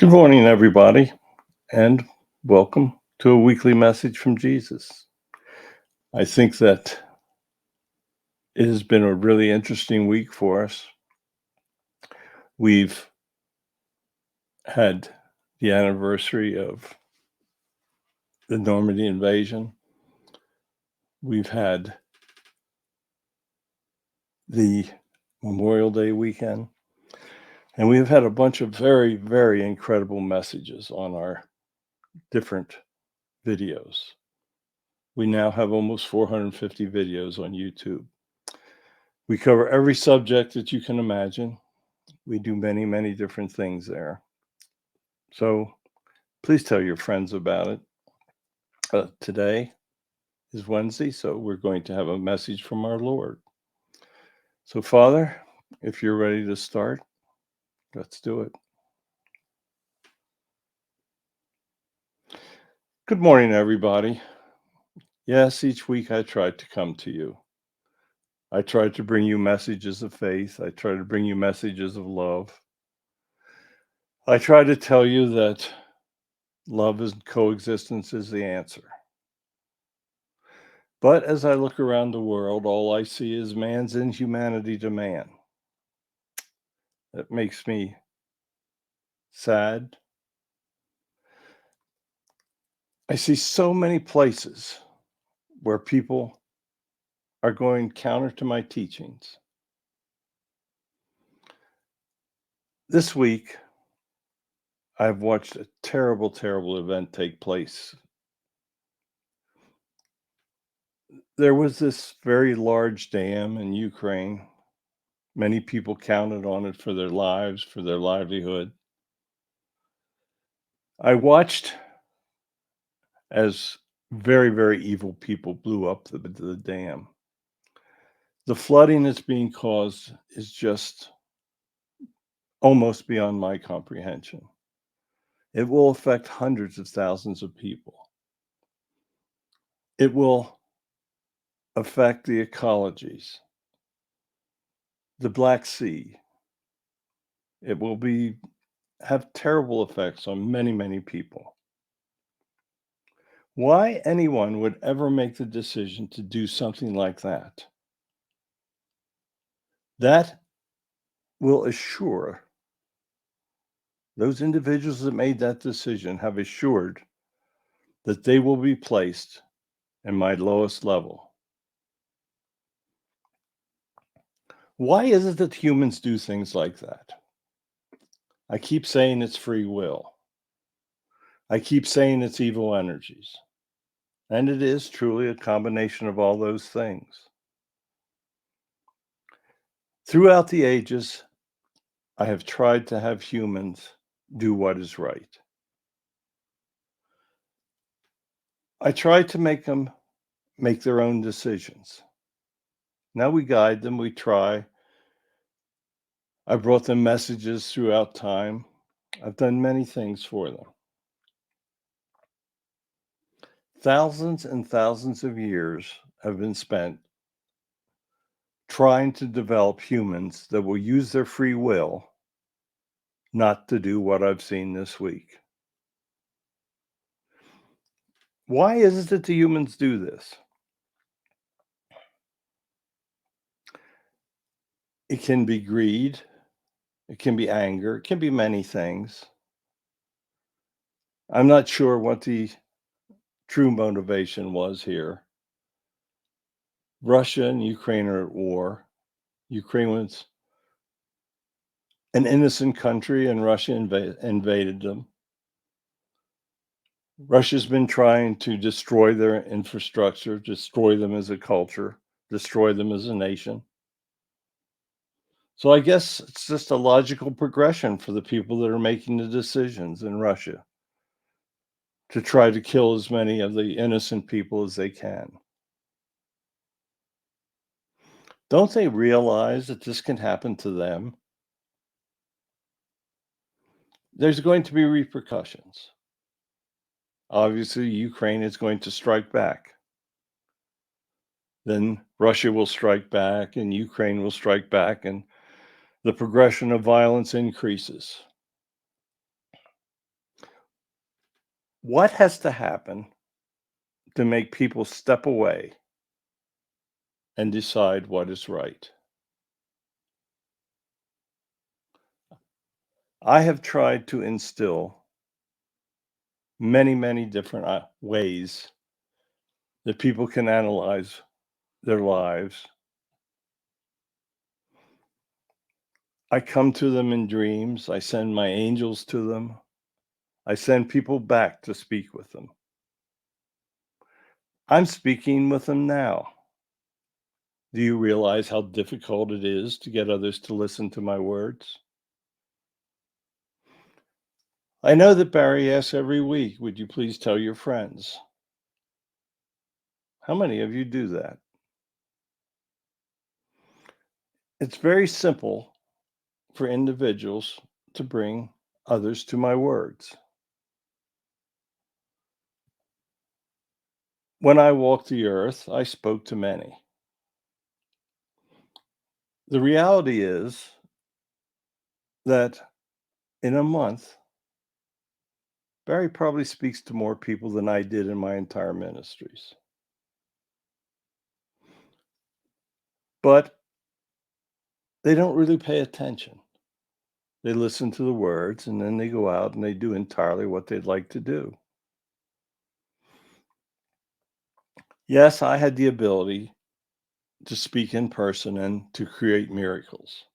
Good morning, everybody, and welcome to a weekly message from Jesus. I think that it has been a really interesting week for us. We've had the anniversary of the Normandy invasion. We've had the Memorial Day weekend, and we've had a bunch of very, very incredible messages on our different videos. We now have almost 450 videos on YouTube. We cover every subject that you can imagine. We do many, many different things there. So please tell your friends about it. Today is Wednesday, so we're going to have a message from our Lord. So, Father, if you're ready to start, let's do it. Good morning, everybody. Yes, each week I try to come to you. I try to bring you messages of faith. I try to bring you messages of love. I try to tell you that love and coexistence is the answer. But as I look around the world, all I see is man's inhumanity to man. It makes me sad. I see so many places where people are going counter to my teachings. This week, I've watched a terrible, terrible event take place. There was this very large dam in Ukraine. Many people counted on it for their lives, for their livelihood. I watched as very, very evil people blew up the dam. The flooding that's being caused is just almost beyond my comprehension. It will affect hundreds of thousands of people. It will affect the ecologies, the Black Sea. It will have terrible effects on many, many people. Why anyone would ever make the decision to do something like that? That will assure those individuals that made that decision have assured that they will be placed in my lowest level. Why is it that humans do things like that? I keep saying it's free will. I keep saying it's evil energies. And it is truly a combination of all those things. Throughout the ages, I have tried to have humans do what is right. I try to make them make their own decisions. Now we guide them, we try. I brought them messages throughout time. I've done many things for them. Thousands and thousands of years have been spent trying to develop humans that will use their free will not to do what I've seen this week. Why is it that the humans do this? It can be greed, it can be anger, it can be many things. I'm not sure what the true motivation was here. Russia and Ukraine are at war. Ukraine was an innocent country and Russia invaded them. Russia's been trying to destroy their infrastructure, destroy them as a culture, destroy them as a nation. So I guess it's just a logical progression for the people that are making the decisions in Russia to try to kill as many of the innocent people as they can. Don't they realize that this can happen to them? There's going to be repercussions. Obviously, Ukraine is going to strike back. Then Russia will strike back and Ukraine will strike back, and the progression of violence increases. What has to happen to make people step away and decide what is right? I have tried to instill many, many different ways that people can analyze their lives. I come to them in dreams. I send my angels to them. I send people back to speak with them. I'm speaking with them now. Do you realize how difficult it is to get others to listen to my words? I know that Barry asks every week, would you please tell your friends? How many of you do that? It's very simple for individuals to bring others to my words. When I walked the earth, I spoke to many. The reality is that in a month, Barry probably speaks to more people than I did in my entire ministries. But they don't really pay attention. They listen to the words and then they go out and they do entirely what they'd like to do. Yes, I had the ability to speak in person and to create miracles.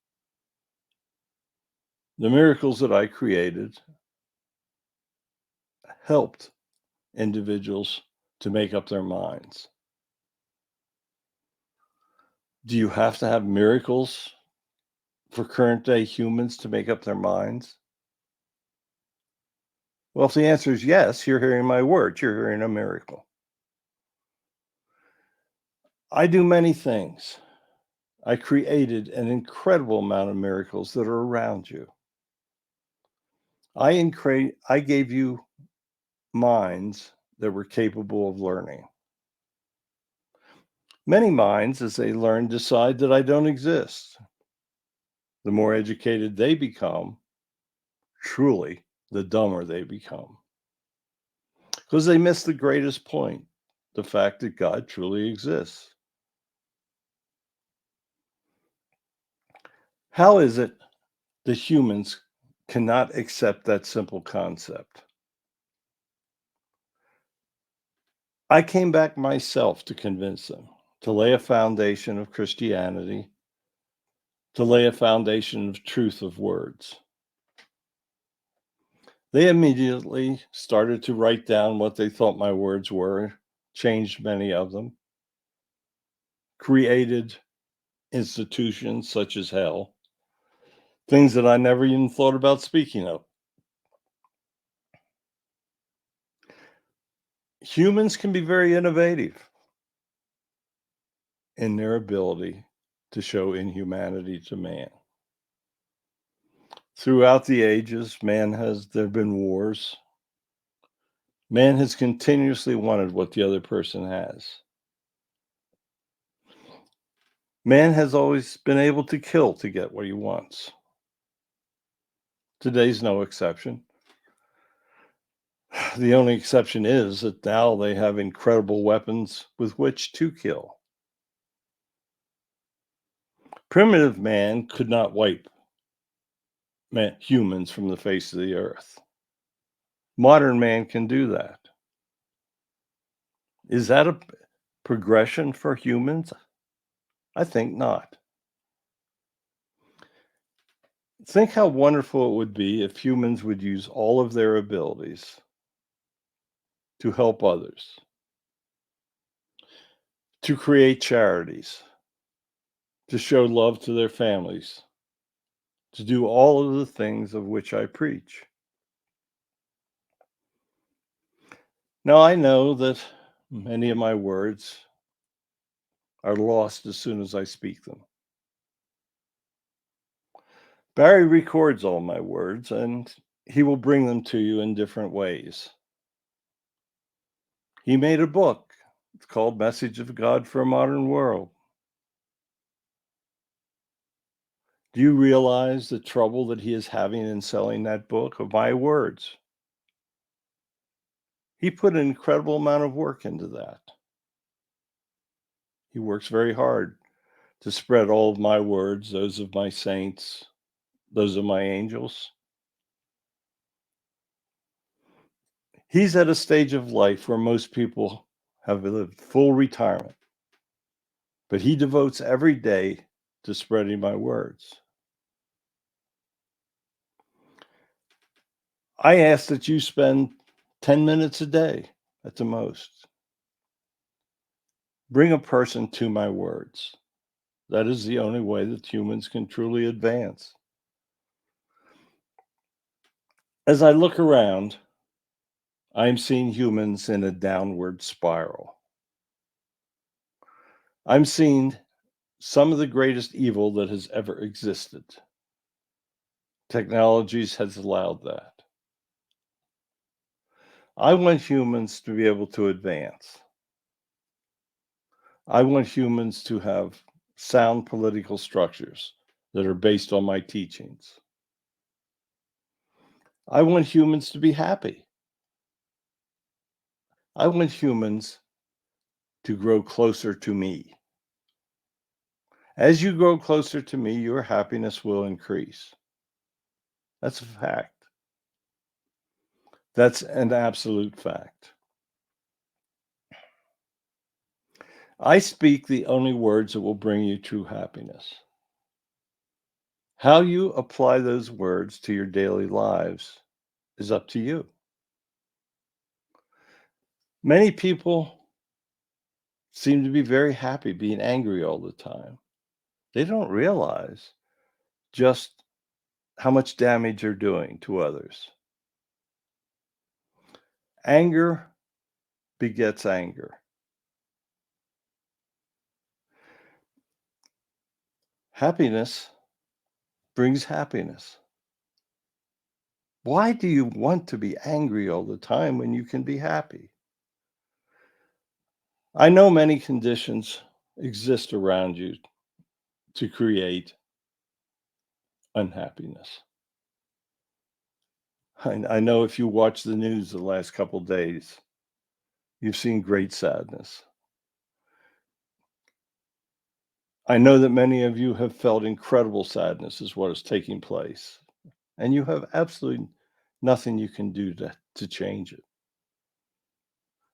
The miracles that I created helped individuals to make up their minds. Do you have to have miracles for current day humans to make up their minds? Well, if the answer is yes, you're hearing my words, you're hearing a miracle. I do many things. I created an incredible amount of miracles that are around you. I gave you minds that were capable of learning. Many minds, as they learn, decide that I don't exist. The more educated they become, truly, the dumber they become. Because they miss the greatest point, the fact that God truly exists. How is it that humans cannot accept that simple concept? I came back myself to convince them, to lay a foundation of Christianity, to lay a foundation of truth of words. They immediately started to write down what they thought my words were, changed many of them, created institutions such as hell, things that I never even thought about speaking of. Humans can be very innovative in their ability to show inhumanity to man. Throughout the ages, there have been wars. Man has continuously wanted what the other person has. Man has always been able to kill to get what he wants. Today's no exception. The only exception is that now they have incredible weapons with which to kill. Primitive man could not wipe humans from the face of the earth. Modern man can do that. Is that a progression for humans? I think not. Think how wonderful it would be if humans would use all of their abilities to help others, to create charities, to show love to their families, to do all of the things of which I preach. Now, I know that many of my words are lost as soon as I speak them. Barry records all my words and he will bring them to you in different ways. He made a book. It's called Message of God for a Modern World. Do you realize the trouble that he is having in selling that book of my words? He put an incredible amount of work into that. He works very hard to spread all of my words, those of my saints, those of my angels. He's at a stage of life where most people have lived full retirement, but he devotes every day to spreading my words. I ask that you spend 10 minutes a day at the most. Bring a person to my words. That is the only way that humans can truly advance. As I look around, I'm seeing humans in a downward spiral. I'm seeing some of the greatest evil that has ever existed. Technologies has allowed that. I want humans to be able to advance. I want humans to have sound political structures that are based on my teachings. I want humans to be happy. I want humans to grow closer to me. As you grow closer to me, your happiness will increase. That's a fact. That's an absolute fact. I speak the only words that will bring you true happiness. How you apply those words to your daily lives is up to you. Many people seem to be very happy being angry all the time. They don't realize just how much damage they're doing to others. Anger begets anger. Happiness brings happiness. Why do you want to be angry all the time when you can be happy? I know many conditions exist around you to create unhappiness. I know if you watch the news the last couple days, you've seen great sadness. I know that many of you have felt incredible sadness is what is taking place, and you have absolutely nothing you can do to change it.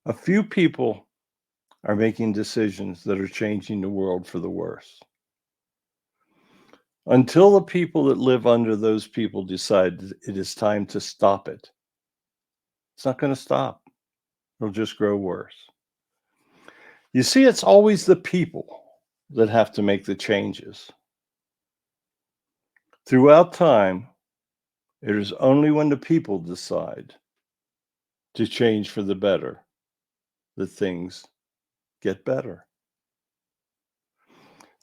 A few people are making decisions that are changing the world for the worse. Until the people that live under those people decide it is time to stop it, it's not going to stop. It'll just grow worse. You see, it's always the people that have to make the changes. Throughout time, it is only when the people decide to change for the better that things get better.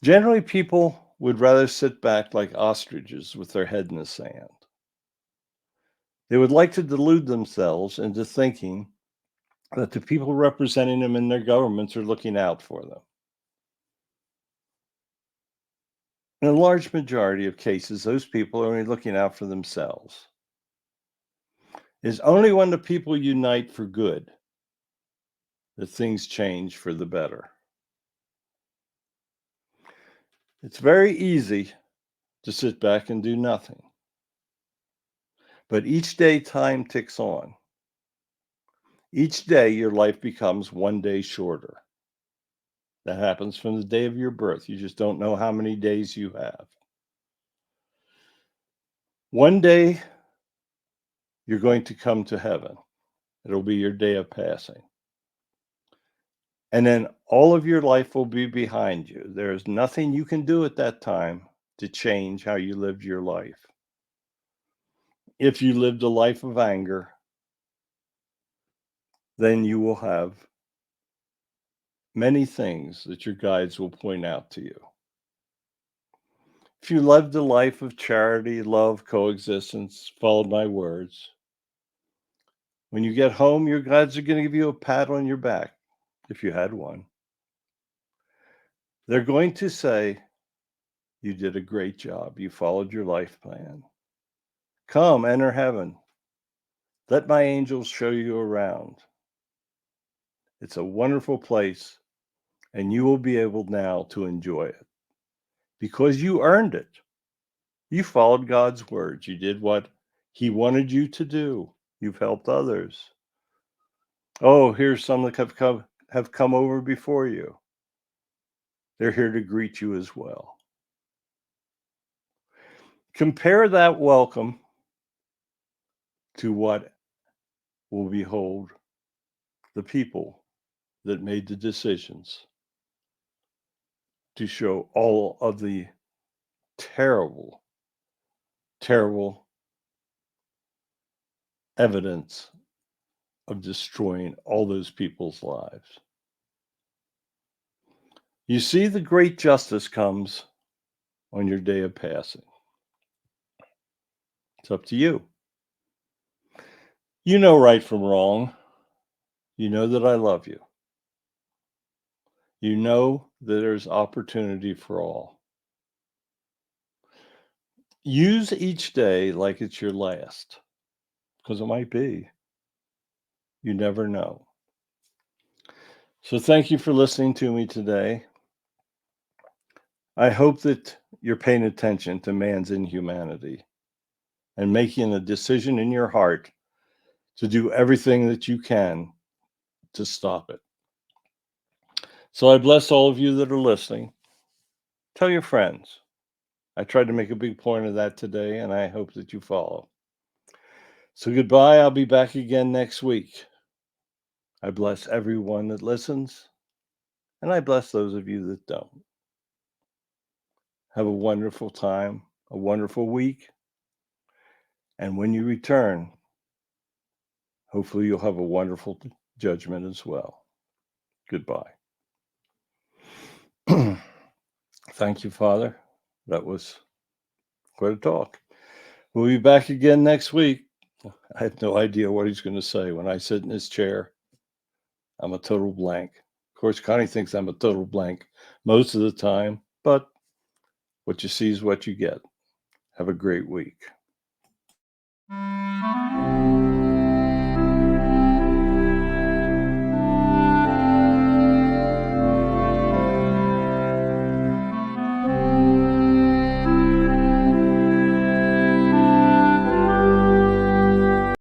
Generally, people would rather sit back like ostriches with their head in the sand. They would like to delude themselves into thinking that the people representing them in their governments are looking out for them. In a large majority of cases, those people are only looking out for themselves. It's only when the people unite for good that things change for the better. It's very easy to sit back and do nothing. But each day time ticks on. Each day your life becomes one day shorter. That happens from the day of your birth. You just don't know how many days you have. One day you're going to come to heaven. It'll be your day of passing. And then all of your life will be behind you. There is nothing you can do at that time to change how you lived your life. If you lived a life of anger, then you will have many things that your guides will point out to you. If you lived a life of charity, love, coexistence, followed my words, when you get home, your guides are going to give you a pat on your back, if you had one. They're going to say, you did a great job. You followed your life plan. Come, enter heaven. Let my angels show you around. It's a wonderful place, and you will be able now to enjoy it because you earned it. You followed God's words. You did what He wanted you to do. You've helped others. Oh, here's some that have come over before you. They're here to greet you as well. Compare that welcome to what will behold the people that made the decisions to show all of the terrible, terrible evidence of destroying all those people's lives. You see, the great justice comes on your day of passing. It's up to you. You know right from wrong. You know that I love you. You know that there's opportunity for all. Use each day like it's your last, because it might be. You never know. So thank you for listening to me today. I hope that you're paying attention to man's inhumanity and making a decision in your heart to do everything that you can to stop it. So I bless all of you that are listening. Tell your friends. I tried to make a big point of that today, and I hope that you follow. So goodbye. I'll be back again next week. I bless everyone that listens, and I bless those of you that don't. Have a wonderful time, a wonderful week. And when you return, hopefully you'll have a wonderful judgment as well. Goodbye. Thank you, Father. That was quite a talk. We'll be back again next week. I have no idea what he's going to say. When I sit in his chair, I'm a total blank. Of course, Connie thinks I'm a total blank most of the time, but what you see is what you get. Have a great week.